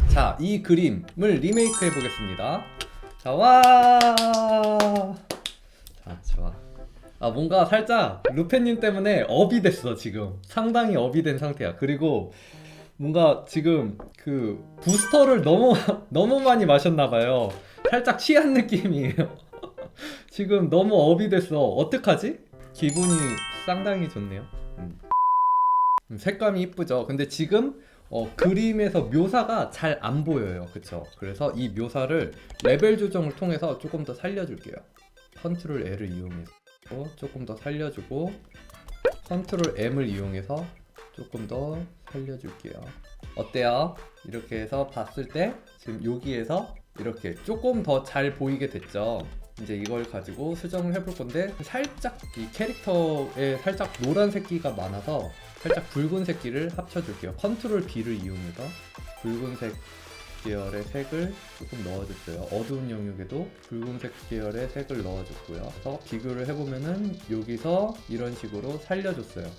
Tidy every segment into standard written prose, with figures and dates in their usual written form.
자, 이 그림을 리메이크 해보겠습니다. 자, 와. 자, 좋아. 아, 뭔가 살짝 루페님 때문에 업이 됐어. 지금 상당히 업이 된 상태야. 그리고 뭔가 지금 그 부스터를 너무 너무 많이 마셨나봐요. 살짝 취한 느낌이에요. 지금 너무 업이 됐어. 어떡하지? 기분이 상당히 좋네요. 색감이 이쁘죠. 근데 지금 그림에서 묘사가 잘 안 보여요. 그쵸? 그래서 이 묘사를 레벨 조정을 통해서 조금 더 살려줄게요. 컨트롤 L을 이용해서 조금 더 살려주고, 컨트롤 M을 이용해서 조금 더 살려줄게요. 어때요? 이렇게 해서 봤을 때 지금 여기에서 이렇게 조금 더 잘 보이게 됐죠. 이제 이걸 가지고 수정을 해볼 건데, 살짝 이 캐릭터에 살짝 노란 새끼가 많아서 살짝 붉은 새끼를 합쳐줄게요. 컨트롤 B를 이용해서 붉은색 계열의 색을 조금 넣어줬어요. 어두운 영역에도 붉은색 계열의 색을 넣어줬고요. 그래서 비교를 해보면은 여기서 이런 식으로 살려줬어요.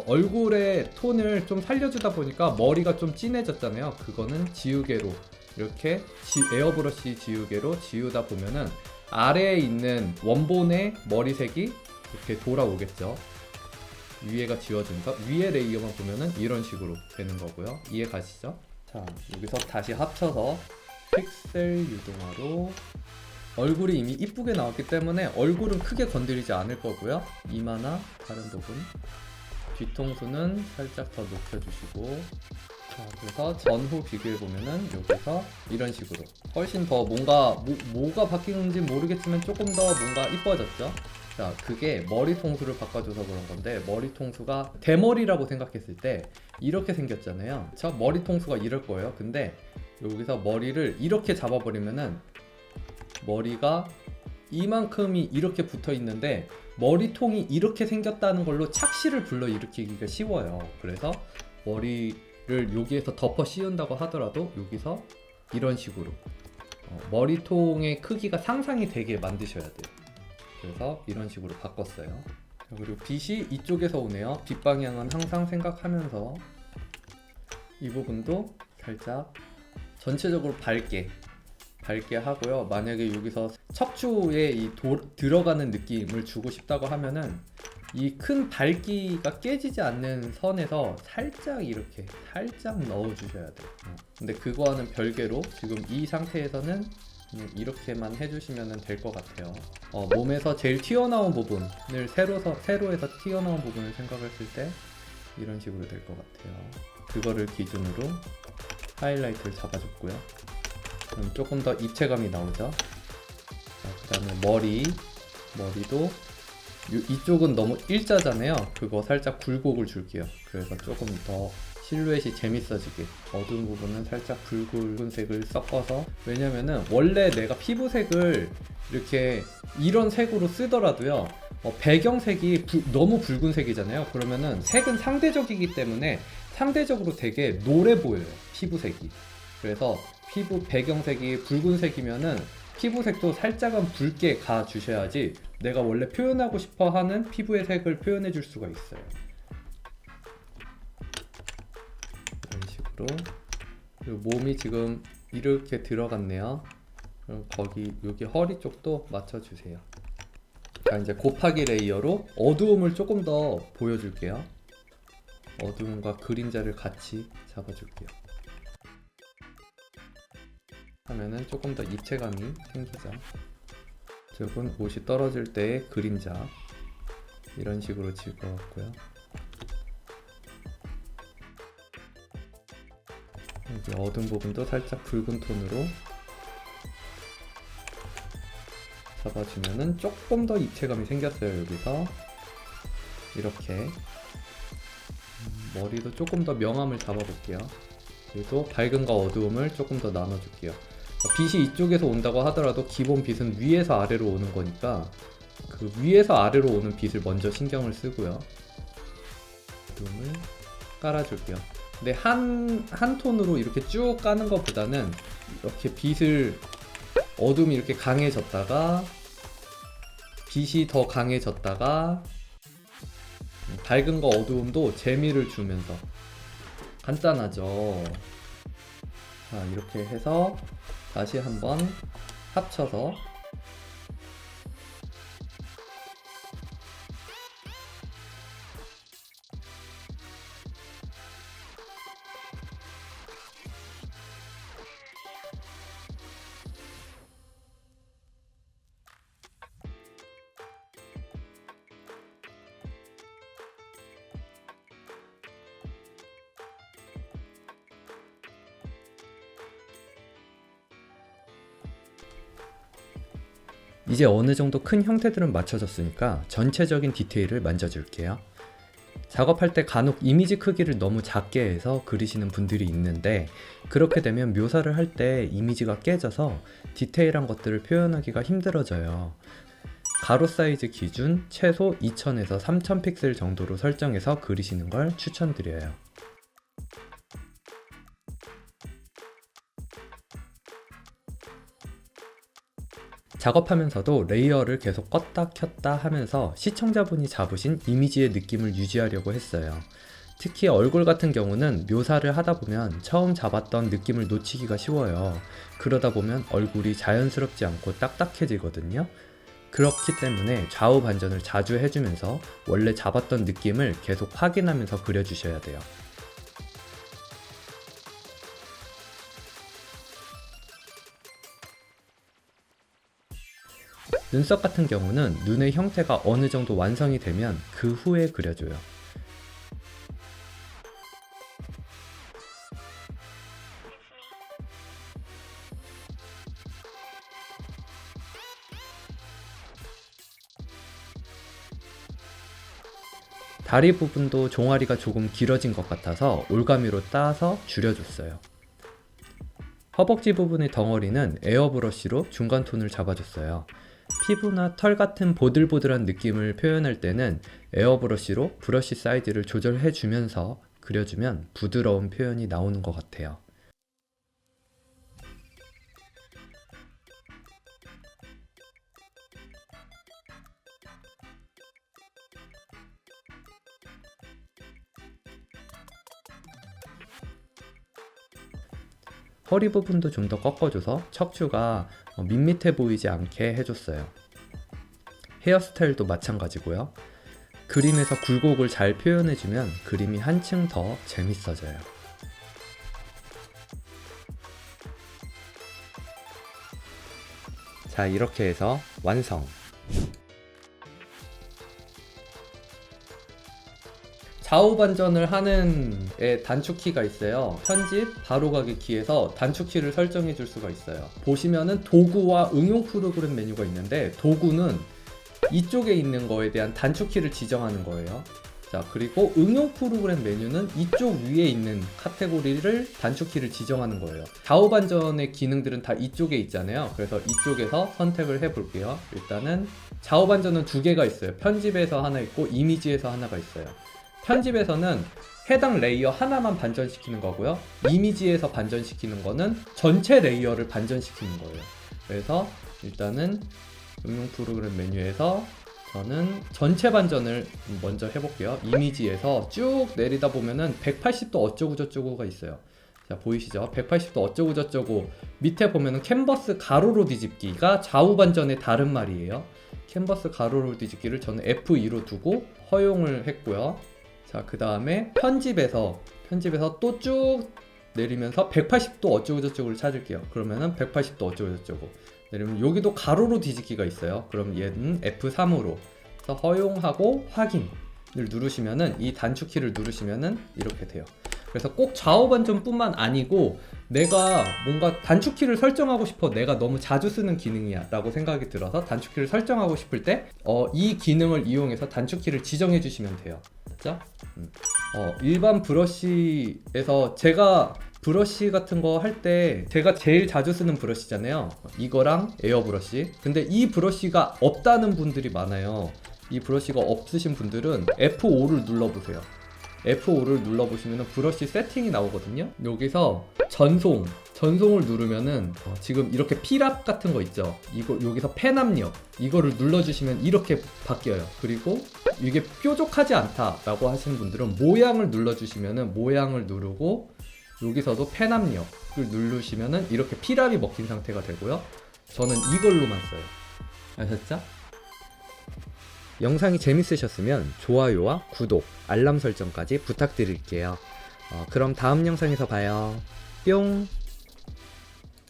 얼굴의 톤을 좀 살려주다 보니까 머리가 좀 진해졌잖아요. 그거는 지우개로 이렇게 에어브러쉬 지우개로 지우다 보면은 아래에 있는 원본의 머리색이 이렇게 돌아오겠죠. 위에가 지워지면서 위에 레이어만 보면은 이런 식으로 되는 거고요. 이해 가시죠? 자, 여기서 다시 합쳐서 픽셀 유동화로 얼굴이 이미 이쁘게 나왔기 때문에 얼굴은 크게 건드리지 않을 거고요. 이마나 다른 부분, 뒤통수는 살짝 더 높여주시고, 자, 그래서 전후 비교해보면은 여기서 이런 식으로 훨씬 더 뭔가 뭐가 바뀌는지 모르겠지만 조금 더 뭔가 이뻐졌죠. 자, 그게 머리 통수를 바꿔줘서 그런 건데, 머리 통수가 대머리라고 생각했을 때 이렇게 생겼잖아요. 저 머리 통수가 이럴 거예요. 근데 여기서 머리를 이렇게 잡아버리면은 머리가 이만큼이 이렇게 붙어 있는데 머리통이 이렇게 생겼다는 걸로 착시를 불러일으키기가 쉬워요. 그래서 머리를 여기에서 덮어 씌운다고 하더라도 여기서 이런 식으로 머리통의 크기가 상상이 되게 만드셔야 돼요. 그래서 이런 식으로 바꿨어요. 그리고 빛이 이쪽에서 오네요. 빛 방향은 항상 생각하면서 이 부분도 살짝 전체적으로 밝게 하고요. 만약에 여기서 척추에 들어가는 느낌을 주고 싶다고 하면은 이 큰 밝기가 깨지지 않는 선에서 살짝 이렇게 살짝 넣어주셔야 돼요. 근데 그거와는 별개로 지금 이 상태에서는 이렇게만 해주시면 될 것 같아요. 몸에서 제일 튀어나온 부분을 세로에서 튀어나온 부분을 생각했을 때 이런 식으로 될 것 같아요. 그거를 기준으로 하이라이트를 잡아줬고요. 그럼 조금 더 입체감이 나오죠. 그 다음에 머리도 이쪽은 너무 일자잖아요. 그거 살짝 굴곡을 줄게요. 그래서 조금 더 실루엣이 재밌어지게 어두운 부분은 살짝 붉은색을 섞어서, 왜냐면은 원래 내가 피부색을 이렇게 이런 색으로 쓰더라도요, 배경색이 너무 붉은색이잖아요. 그러면은 색은 상대적이기 때문에 상대적으로 되게 노래 보여요, 피부색이. 그래서 피부 배경색이 붉은색이면은 피부색도 살짝은 붉게 가 주셔야지 내가 원래 표현하고 싶어 하는 피부의 색을 표현해 줄 수가 있어요. 이런 식으로. 그리고 몸이 지금 이렇게 들어갔네요. 그럼 여기 허리 쪽도 맞춰주세요. 자, 이제 곱하기 레이어로 어두움을 조금 더 보여줄게요. 어두움과 그림자를 같이 잡아줄게요. 하면은 조금 더 입체감이 생기죠. 저건 옷이 떨어질 때의 그림자, 이런 식으로 찍어왔고요. 여기 어두운 부분도 살짝 붉은 톤으로 잡아주면은 조금 더 입체감이 생겼어요. 여기서 이렇게 머리도 조금 더 명암을 잡아볼게요. 그리고 밝음과 어두움을 조금 더 나눠줄게요. 빛이 이쪽에서 온다고 하더라도 기본 빛은 위에서 아래로 오는 거니까 그 위에서 아래로 오는 빛을 먼저 신경을 쓰고요. 어두움을 깔아줄게요. 근데 한 톤으로 이렇게 쭉 까는 것보다는 이렇게 어둠이 이렇게 강해졌다가 빛이 더 강해졌다가 밝음과 어두움도 재미를 주면서, 간단하죠. 자, 이렇게 해서 다시 한번 합쳐서 이제 어느 정도 큰 형태들은 맞춰졌으니까 전체적인 디테일을 만져줄게요. 작업할 때 간혹 이미지 크기를 너무 작게 해서 그리시는 분들이 있는데 그렇게 되면 묘사를 할 때 이미지가 깨져서 디테일한 것들을 표현하기가 힘들어져요. 가로 사이즈 기준 최소 2000에서 3000 픽셀 정도로 설정해서 그리시는 걸 추천드려요. 작업하면서도 레이어를 계속 껐다 켰다 하면서 시청자분이 잡으신 이미지의 느낌을 유지하려고 했어요. 특히 얼굴 같은 경우는 묘사를 하다 보면 처음 잡았던 느낌을 놓치기가 쉬워요. 그러다 보면 얼굴이 자연스럽지 않고 딱딱해지거든요. 그렇기 때문에 좌우 반전을 자주 해주면서 원래 잡았던 느낌을 계속 확인하면서 그려주셔야 돼요. 눈썹 같은 경우는 눈의 형태가 어느 정도 완성이 되면 그 후에 그려줘요. 다리 부분도 종아리가 조금 길어진 것 같아서 올가미로 따서 줄여줬어요. 허벅지 부분의 덩어리는 에어브러쉬로 중간 톤을 잡아줬어요. 피부나 털 같은 보들보들한 느낌을 표현할 때는 에어브러쉬로 브러쉬 사이즈를 조절해 주면서 그려주면 부드러운 표현이 나오는 것 같아요. 허리 부분도 좀 더 꺾어줘서 척추가 밋밋해 보이지 않게 해줬어요. 헤어스타일도 마찬가지고요. 그림에서 굴곡을 잘 표현해주면 그림이 한층 더 재밌어져요. 자, 이렇게 해서 완성! 좌우 반전을 하는 단축키가 있어요. 편집, 바로가기 키에서 단축키를 설정해 줄 수가 있어요. 보시면은 도구와 응용 프로그램 메뉴가 있는데 도구는 이쪽에 있는 거에 대한 단축키를 지정하는 거예요. 자, 그리고 응용 프로그램 메뉴는 이쪽 위에 있는 카테고리를 단축키를 지정하는 거예요. 좌우 반전의 기능들은 다 이쪽에 있잖아요. 그래서 이쪽에서 선택을 해 볼게요. 일단은 좌우 반전은 두 개가 있어요. 편집에서 하나 있고 이미지에서 하나가 있어요. 편집에서는 해당 레이어 하나만 반전시키는 거고요. 이미지에서 반전시키는 거는 전체 레이어를 반전시키는 거예요. 그래서 일단은 응용 프로그램 메뉴에서 저는 전체 반전을 먼저 해볼게요. 이미지에서 쭉 내리다 보면은 180도 어쩌고 저쩌고가 있어요. 자, 보이시죠? 180도 어쩌고 저쩌고 밑에 보면은 캔버스 가로로 뒤집기가 좌우 반전의 다른 말이에요. 캔버스 가로로 뒤집기를 저는 F2로 두고 허용을 했고요. 자, 그 다음에 편집에서 또 쭉 내리면서 180도 어쩌고 저쩌고를 찾을게요. 그러면은 180도 어쩌고 저쩌고 내리면 여기도 가로로 뒤집기가 있어요. 그럼 얘는 F3으로 허용하고 확인을 누르시면은 이 단축키를 누르시면은 이렇게 돼요. 그래서 꼭 좌우 반전뿐만 아니고 내가 뭔가 단축키를 설정하고 싶어, 내가 너무 자주 쓰는 기능이야 라고 생각이 들어서 단축키를 설정하고 싶을 때 이 기능을 이용해서 단축키를 지정해 주시면 돼요. 맞죠? 일반 브러쉬에서 제가 브러쉬 같은 거 할 때 제가 제일 자주 쓰는 브러쉬잖아요. 이거랑 에어브러쉬. 근데 이 브러쉬가 없다는 분들이 많아요. 이 브러쉬가 없으신 분들은 F5를 눌러보세요. F5를 눌러보시면 브러쉬 세팅이 나오거든요. 여기서 전송을 누르면은 지금 이렇게 필압 같은 거 있죠. 이거 여기서 펜압력 이거를 눌러주시면 이렇게 바뀌어요. 그리고 이게 뾰족하지 않다 라고 하시는 분들은 모양을 눌러주시면은 모양을 누르고 여기서도 펜 압력을 누르시면은 이렇게 필압이 먹힌 상태가 되고요. 저는 이걸로만 써요. 아셨죠? 영상이 재밌으셨으면 좋아요와 구독, 알람 설정까지 부탁드릴게요. 그럼 다음 영상에서 봐요. 뿅!